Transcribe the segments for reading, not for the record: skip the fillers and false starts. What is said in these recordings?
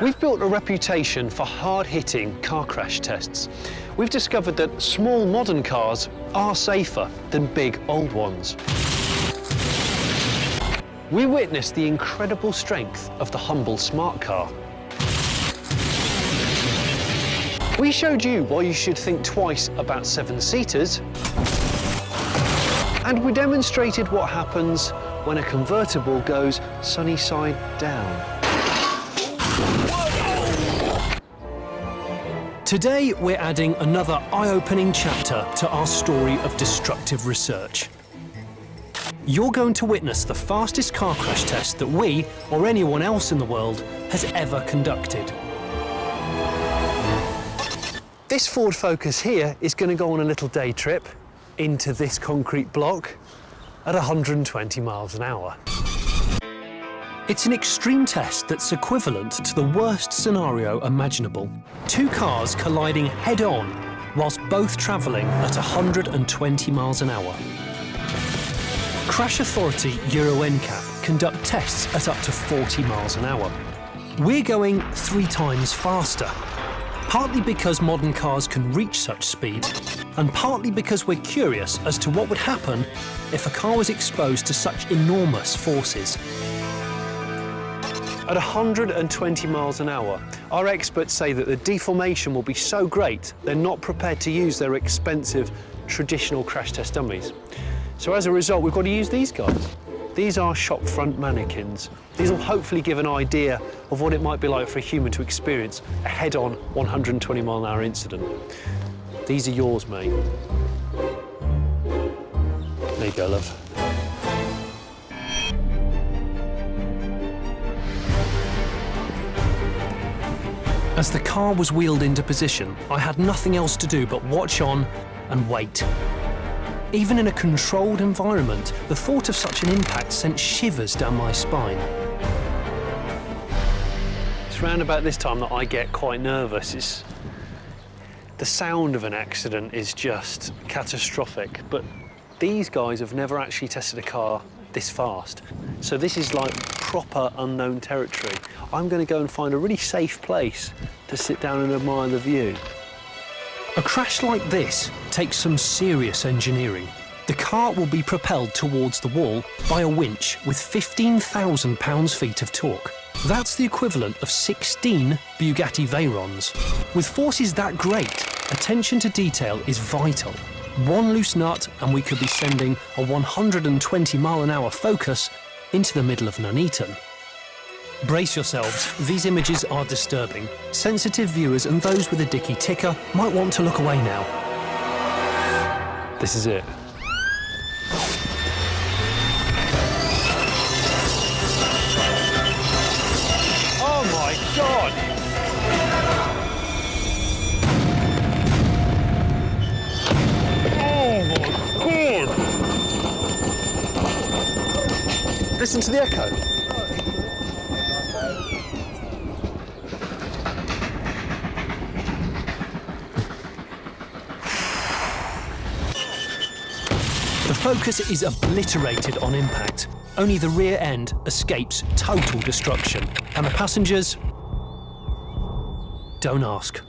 We've built a reputation for hard-hitting car crash tests. We've discovered that small modern cars are safer than big old ones. We witnessed the incredible strength of the humble smart car. We showed you why you should think twice about seven-seaters. And we demonstrated what happens when a convertible goes sunny side down. Today, we're adding another eye-opening chapter to our story of destructive research. You're going to witness the fastest car crash test that we, or anyone else in the world, has ever conducted. This Ford Focus here is going to go on a little day trip into this concrete block at 120 miles an hour. It's an extreme test that's equivalent to the worst scenario imaginable. Two cars colliding head-on whilst both travelling at 120 miles an hour. Crash Authority Euro NCAP conduct tests at up to 40 miles an hour. We're going 3 times faster, partly because modern cars can reach such speed, and partly because we're curious as to what would happen if a car was exposed to such enormous forces. At 120 miles an hour, our experts say that the deformation will be so great they're not prepared to use their expensive traditional crash test dummies. So as a result, we've got to use these guys. These are shop front mannequins. These will hopefully give an idea of what it might be like for a human to experience a head-on 120 mile an hour incident. These are yours, mate. There you go, love. As the car was wheeled into position, I had nothing else to do but watch on and wait. Even in a controlled environment, the thought of such an impact sent shivers down my spine. It's round about this time that I get quite nervous. The sound of an accident is just catastrophic, but these guys have never actually tested a car this fast. So this is like proper unknown territory. I'm going to go and find a really safe place to sit down and admire the view. A crash like this takes some serious engineering. The car will be propelled towards the wall by a winch with 15,000 pounds-feet of torque. That's the equivalent of 16 Bugatti Veyrons. With forces that great, attention to detail is vital. One loose nut and we could be sending a 120 mile an hour Focus into the middle of Nuneaton. Brace yourselves, these images are disturbing. Sensitive viewers and those with a dicky ticker might want to look away now. This is it. Oh my God! Oh my God! Listen to the echo. The Focus is obliterated on impact. Only the rear end escapes total destruction. And the passengers? Don't ask.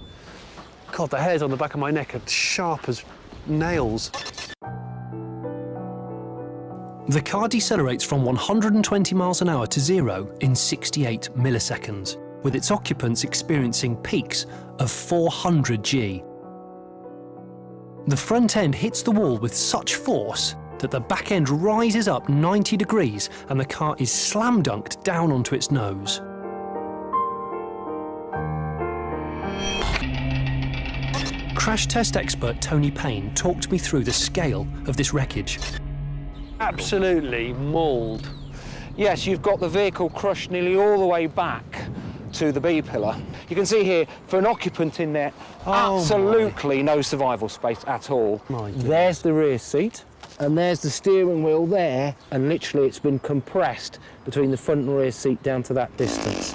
God, the hairs on the back of my neck are sharp as nails. The car decelerates from 120 miles an hour to 0 in 68 milliseconds, with its occupants experiencing peaks of 400 G. The front end hits the wall with such force that the back end rises up 90 degrees and the car is slam-dunked down onto its nose. Crash test expert Tony Payne talked me through the scale of this wreckage. Absolutely mauled. Yes, you've got the vehicle crushed nearly all the way back to the B-pillar. You can see here, for an occupant in there, absolutely no survival space at all. There's the rear seat, and there's the steering wheel there, and literally it's been compressed between the front and rear seat down to that distance.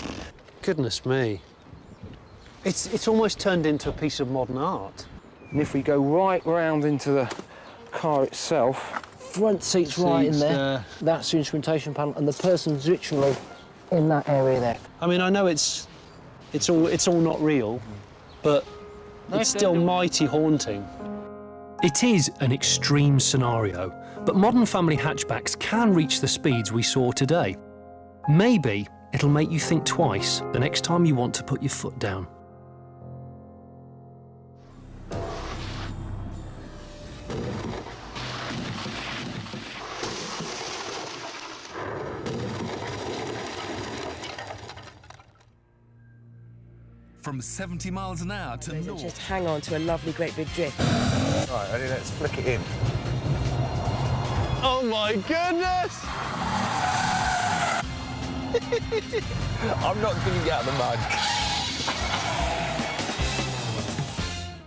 Goodness me. It's almost turned into a piece of modern art. And if we go right round into the car itself, front seat's right in there. That's the instrumentation panel, and the person's literally in that area there. I mean, I know it's It's all not real, but it's still mighty haunting. It is an extreme scenario, but modern family hatchbacks can reach the speeds we saw today. Maybe it'll make you think twice the next time you want to put your foot down. From 70 miles an hour to north. Just hang on to a lovely great big drift. Right, ready, let's flick it in. Oh my goodness! I'm not going to get out of the mud.